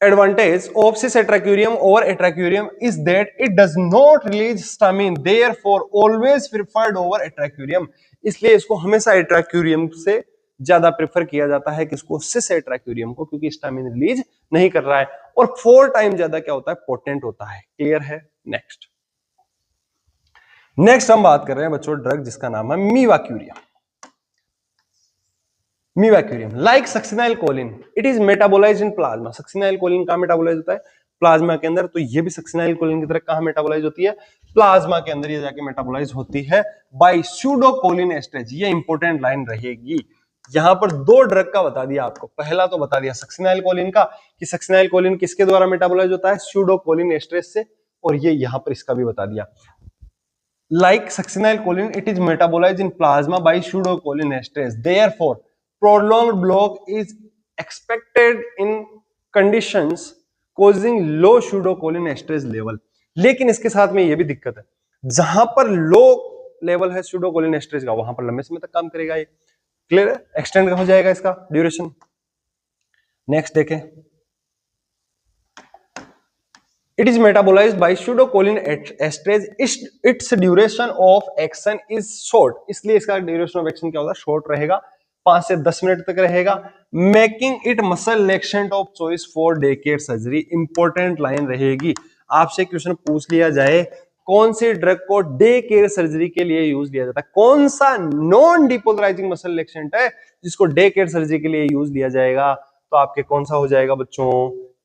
Speaker 1: advantage of cis atracurium over atracurium is that it does not release stamine, therefore always preferred over atracurium। इसलिए इसको हमेशा atracurium से ज्यादा प्रेफर किया जाता है, किसको? cis atracurium को, क्योंकि स्टामिन रिलीज नहीं कर रहा है और 4 टाइम ज्यादा क्या होता है? पोटेंट होता है। क्लियर है? नेक्स्ट हम बात कर रहे हैं बच्चों ड्रग जिसका नाम है mivacurium. Mivacurium like succinyl choline, it is metabolized in plasma. Succinyl choline कहां मेटाबोलाइज होता है? प्लाज्मा के अंदर। तो ये भी सक्सिनाइल कोलिन की तरह कहां मेटाबोलाइज होती है? प्लाज्मा के अंदर ये जाके मेटाबोलाइज होती है बाय स्यूडोकोलिन एस्ट्रेज। ये इंपॉर्टेंट लाइन रहेगी। यहां पर 2 ड्रग का बता दिया आपको। पहला तो बता दिया सक्सिनाइल कोलिन का कि सक्सिनाइल कोलिन किसके द्वारा मेटाबोलाइज होता है? स्यूडोकोलिन एस्ट्रेज से। और ये यहां पर इसका भी बता दिया, like succinyl choline it is metabolized in plasma by pseudocolin esterase, therefore prolonged block is expected in conditions causing low pseudocolin esterase level। लेकिन इसके साथ में ये भी दिक्कत है, जहां पर लो लेवल है pseudocolin esterase का वहां पर लंबे समय तक काम करेगा ये। क्लियर है? एक्सटेंड हो जाएगा इसका ड्यूरेशन। नेक्स्ट देखें, it is metabolized by pseudocolin esterase, its duration of action is short, इसलिए इसका ड्यूरेशन ऑफ एक्शन क्या होगा? शॉर्ट रहेगा, 5 से 10 मिनट तक रहेगा। Making it muscle relaxant of choice for day care surgery. Important line रहेगी, आपसे क्वेश्चन पूछ लिया जाए कौन सी ड्रग को डे केयर सर्जरी के लिए यूज लिया जाता है, कौन सा नॉन डिपोलराइजिंग मसल रिलैक्सेंट है जिसको डे केयर सर्जरी के लिए यूज लिया जाएगा, तो आपके कौन सा हो जाएगा बच्चों?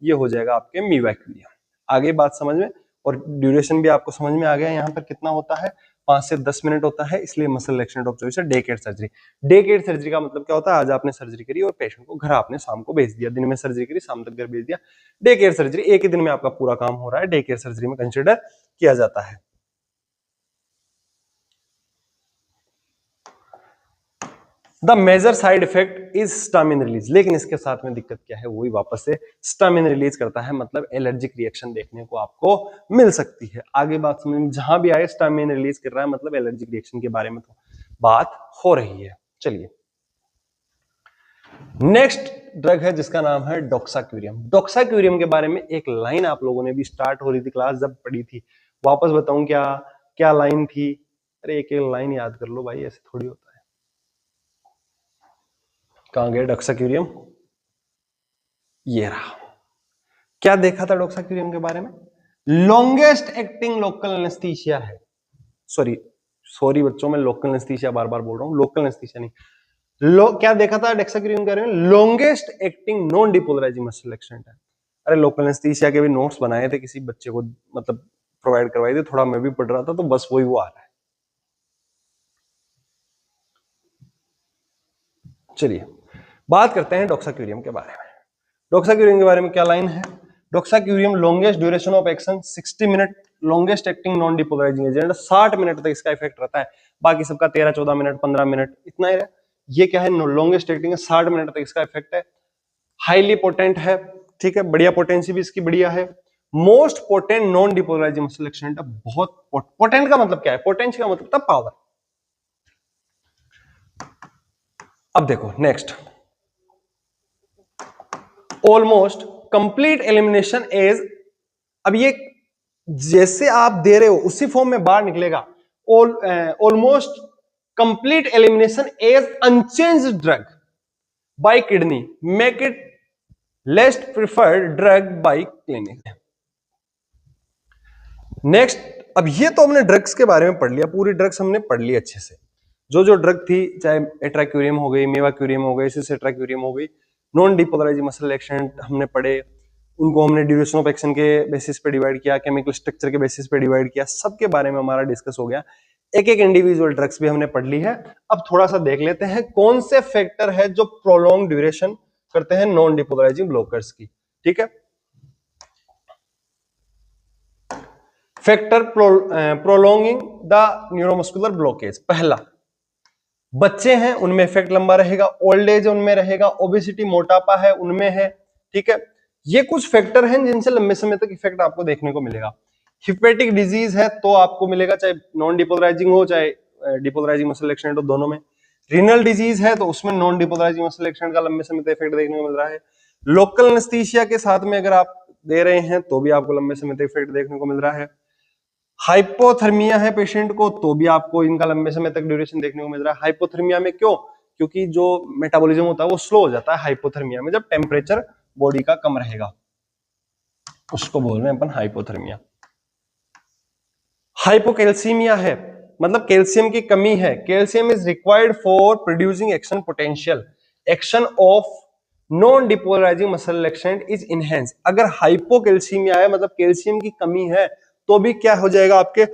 Speaker 1: ये हो जाएगा आपके मीवाक्यूरियम। आगे बात समझ में, और ड्यूरेशन भी आपको समझ में आ गया यहाँ पर कितना होता है? 5 से 10 मिनट होता है, इसलिए मसल रिलैक्सेंट ऑफ चॉइस है day care surgery. Day care surgery का मतलब क्या होता है? आज आपने सर्जरी करी और पेशेंट को घर आपने शाम को भेज दिया, दिन में सर्जरी करी शाम तक घर भेज दिया। डे केयर सर्जरी एक ही दिन में आपका पूरा काम हो रहा है, डे केयर सर्जरी में कंसिडर किया जाता है। The major side effect is histamine release, लेकिन इसके साथ में दिक्कत क्या है? वही वापस से स्टामिन रिलीज करता है, मतलब एलर्जिक रिएक्शन देखने को आपको मिल सकती है। आगे बात समझ में, जहां भी आए स्टामिन रिलीज कर रहा है मतलब एलर्जिक रिएक्शन के बारे में तो बात हो रही है। चलिए नेक्स्ट ड्रग है जिसका नाम है डोक्साक्यूरियम। डोक्साक्यूरियम के बारे में एक लाइन आप लोगों ने भी स्टार्ट हो रही थी क्लास जब पढ़ी थी, वापस बताऊं क्या क्या लाइन थी? अरे एक एक लाइन याद कर लो भाई, ऐसे थोड़ी होता है। कहां गया डोक्साक्यूरियम? ये रहा। क्या देखा था डोक्साक्यूरियम के बारे में? लॉन्गेस्ट एक्टिंग लोकल एनेस्थीसिया है। सॉरी बच्चों, मैं लोकल एनेस्थीसिया बार बार बोल रहा हूं, लोकल एनेस्थीसिया नहीं। क्या देखा था डोक्साक्यूरियम के बारे में? Longest acting non depolarising muscle relaxant है। अरे लोकल एनेस्थीसिया के भी नोट्स बनाए थे किसी बच्चे को, मतलब प्रोवाइड करवाए थे, थोड़ा मैं भी पढ़ रहा था तो बस वही वो आ रहा है। चलिए बात करते हैं डोक्साक्यूरियम के बारे में। डोक्साक्यूरियम के बारे में क्या लाइन है? Doxacurium longest duration of action 60 minute, longest acting non depolarizing agent, 60 minute तक इसका इफेक्ट रहता है। बाकी सबका 13-14 मिनट 15 मिनट इतना ही है। ये क्या है? लॉन्गेस्ट एक्टिंग है, 60 मिनट तक इसका इफेक्ट है। हाईली पोटेंट है, ठीक है, बढ़िया पोटेंसी भी इसकी बढ़िया है। Most potent non depolarising muscle action है। बहुत पोटेंट का मतलब क्या है? पोटेंसी का मतलब था पावर। अब देखो next, almost complete elimination as, अब ये जैसे आप दे रहे हो उसी फॉर्म में बाहर निकलेगा। Almost complete elimination as unchange drug by kidney make it least preferred drug by clinic. Next, अब ये तो हमने ड्रग्स के बारे में पढ़ लिया, पूरी ड्रग्स हमने पढ़ ली अच्छे से। जो जो ड्रग थी, चाहे एट्राक्यूरियम हो गई, मेवाक्यूरियम हो गई, सिसएट्राक्यूरियम हो गई, नॉन डिपोलराइजिंग मसल रिलैक्सेंट हमने पढ़े, उनको हमने ड्यूरेशन ऑफ एक्शन के बेसिस पे डिवाइड किया, केमिकल स्ट्रक्चर के बेसिस पे डिवाइड किया, सबके बारे में हमारा डिस्कस हो गया। एक एक इंडिविजुअल ड्रग्स भी हमने पढ़ ली है। अब थोड़ा सा देख लेते हैं कौन से फैक्टर है जो प्रोलॉन्ग ड्यूरेशन करते हैं नॉन डिपोलराइजिंग ब्लॉकर्स की। ठीक है, factor prolonging the neuromuscular blockage. पहला, बच्चे हैं उनमें इफेक्ट लंबा रहेगा, ओल्ड एज उनमें रहेगा, ओबेसिटी मोटापा है उनमें है, ठीक है। ये कुछ फैक्टर हैं जिनसे लंबे समय तक इफेक्ट आपको देखने को मिलेगा। हिपेटिक डिजीज है तो आपको मिलेगा, चाहे नॉन डिपोलराइजिंग हो चाहे डिपोलराइजिंग मसल एक्सीडेंट हो, दोनों में। रीनल डिजीज है तो उसमें नॉन डिपोलराइजिंग मसल एक्सीडेंट का लंबे समय तक इफेक्ट देखने को मिल रहा है। लोकल एनेस्थीसिया के साथ में अगर आप दे रहे हैं तो भी आपको लंबे समय तक इफेक्ट देखने को मिल रहा है। हाइपोथर्मिया है पेशेंट को तो भी आपको इनका लंबे समय तक ड्यूरेशन देखने को मिल रहा है। हाइपोथर्मिया में क्यों? क्योंकि जो मेटाबॉलिज्म होता है वो स्लो हो जाता है हाइपोथर्मिया में, जब टेम्परेचर बॉडी का कम रहेगा, उसको बोल रहे हैं अपन हाइपोथर्मिया। हाइपोकैल्सीमिया है, मतलब कैल्शियम की कमी है। Calcium is required for producing action potential, action of non depolarising muscle relaxant is enhance. अगर हाइपोकैल्सीमिया है मतलब कैल्शियम की कमी है तो भी क्या हो जाएगा, आपके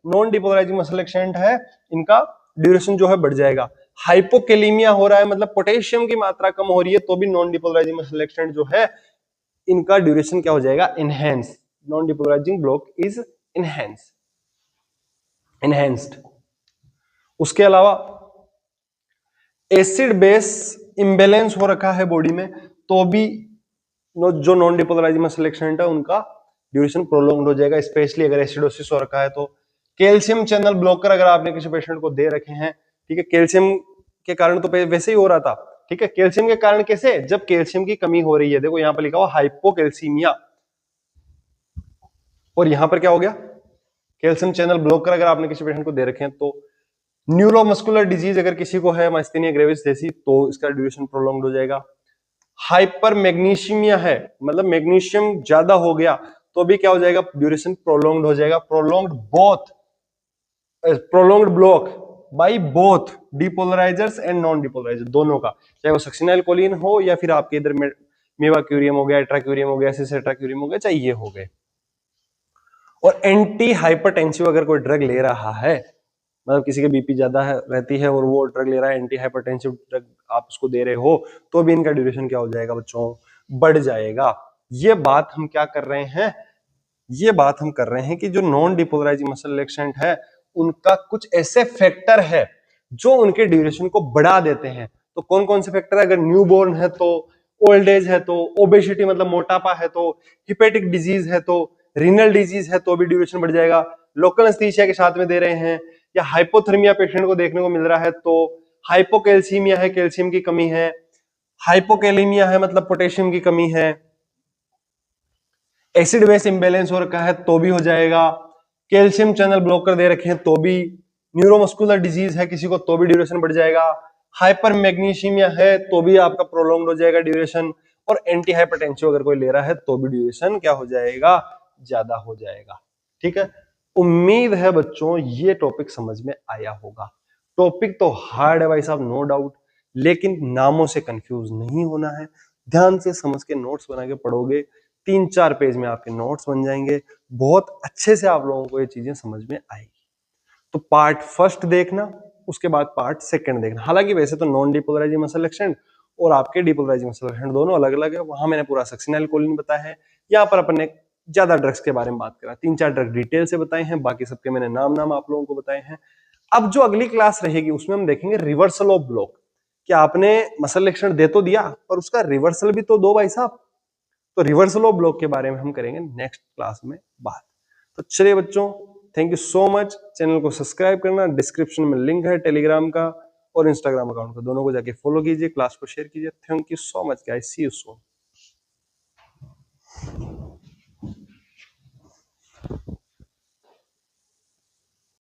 Speaker 1: नॉन डिपोलराइजिंग मसल रिलैक्सेंट है इनका ड्यूरेशन जो है बढ़ जाएगा। हाइपोकैलीमिया हो रहा है मतलब पोटेशियम की मात्रा कम हो रही है तो भी नॉन डिपोलराइजिंग मसल रिलैक्सेंट जो है इनका ड्यूरेशन क्या हो जाएगा, enhance. Non depolarising block is enhanced. उसके अलावा एसिड बेस इम्बेलेंस हो रखा है बॉडी में तो भी जो नॉन डिपोलराइजिंग मसल रिलैक्सेंट है उनका ड्यूरेशन प्रोलॉन्ग्ड हो जाएगा, स्पेशली अगर एसिडोसिस हो रखा है तो। कैल्शियम चैनल ब्लॉकर अगर आपने किसी पेशेंट को दे रखे हैं, ठीक है, कैल्शियम के कारण तो वैसे ही हो रहा था, ठीक है, कैल्शियम के कारण कैसे, जब कैल्शियम की कमी हो रही है, देखो यहां पर लिखा हुआ हाइपोकैल्सीमिया, और यहां पर क्या हो गया, कैल्शियम चैनल ब्लॉकर अगर आपने किसी पेशेंट को दे रखे हैं तो। न्यूरोमस्कुलर डिजीज अगर किसी को है, माइस्थेनिया ग्रेविस जैसी, तो इसका ड्यूरेशन प्रोलॉन्ग्ड हो जाएगा। हाइपर मैग्नीशियमिया है, मतलब मैग्नीशियम ज्यादा हो गया तो भी क्या हो जाएगा, ड्यूरेशन प्रोलॉन्ग्ड हो जाएगा। Prolonged block by both depolarizers and non depolarizer, दोनों का, चाहे वो सक्सिनाइल कोलिन हो या फिर आपके इधर मेवाक्यूरियम हो गया, एट्राक्यूरियम हो गया, सिसेट्राक्यूरियम हो गया, चाहे ये हो गए। और एंटी हाइपरटेंसिव अगर कोई ड्रग ले रहा है, मतलब किसी के बीपी ज्यादा है रहती है और वो ड्रग ले रहा है, एंटी हाइपरटेंसिव ड्रग आप उसको दे रहे हो, तो भी इनका ड्यूरेशन क्या हो जाएगा बच्चों, बढ़ जाएगा। ये बात हम क्या कर रहे हैं, ये बात हम कर रहे हैं कि जो नॉन डिपोलराइजिंग मसल रिलैक्सेंट है उनका कुछ ऐसे फैक्टर है जो उनके ड्यूरेशन को बढ़ा देते हैं। तो कौन कौन से फैक्टर है, अगर न्यूबॉर्न है तो, ओल्ड एज है तो, ओबेसिटी मतलब मोटापा है तो, हिपेटिक डिजीज है तो, रीनल डिजीज है तो भी ड्यूरेशन बढ़ जाएगा, लोकल एनेस्थीसिया के साथ में दे रहे हैं, या हाइपोथर्मिया पेशेंट को देखने को मिल रहा है तो, हाइपोकैल्सीमिया है कैल्शियम की कमी है, हाइपोकैलीमिया है मतलब पोटेशियम की कमी है, एसिड बेस इंबैलेंस हो रखा है तो भी हो जाएगा, कैल्शियम चैनल ब्लॉकर दे रखे हैं तो भी, न्यूरोमस्कुलर डिजीज है किसी को तो भी ड्यूरेशन बढ़ जाएगा, हाइपर मैग्नीशियमिया है तो भी आपका प्रोलॉन्ग्ड हो जाएगा ड्यूरेशन, और एंटी हाइपरटेंसिव अगर कोई ले रहा है तो भी ड्यूरेशन क्या हो जाएगा, ज्यादा हो जाएगा। ठीक है, उम्मीद है बच्चों ये टॉपिक समझ में आया होगा। टॉपिक तो हार्ड है भाई साहब, नो डाउट, लेकिन नामों से कंफ्यूज नहीं होना है, ध्यान से समझ के नोट्स बना के पढ़ोगे, 3-4 पेज में आपके नोट्स बन जाएंगे, बहुत अच्छे से आप लोगों को ये चीजें समझ में आएगी। तो पार्ट फर्स्ट देखना, उसके बाद पार्ट सेकंड देखना। हालांकि वैसे तो नॉन डिपोलराइजिंग मसल रिलैक्सेंट और आपके डिपोलराइजिंग मसल रिलैक्सेंट दोनों अलग अलग है, वहां मैंने पूरा सक्सिनाइल कोलिन बताया है, यहाँ पर अपन ने ज्यादा ड्रग्स के बारे में बात करा, 3-4 ड्रग डिटेल से बताए हैं, बाकी सबके मैंने नाम आप लोगों को बताए हैं। अब जो अगली क्लास रहेगी उसमें हम देखेंगे रिवर्सल ऑफ ब्लॉक, कि आपने मसल रिलैक्सेंट दे तो दिया पर उसका रिवर्सल भी तो दो भाई साहब। तो रिवर्सल ऑफ ब्लॉक के बारे में हम करेंगे नेक्स्ट क्लास में बात। तो चलिए बच्चों, thank you so much. Channel को सब्सक्राइब करना, डिस्क्रिप्शन में लिंक है टेलीग्राम का और इंस्टाग्राम अकाउंट का, दोनों को जाके फॉलो कीजिए, क्लास को शेयर कीजिए। Thank you so much guys, see you soon.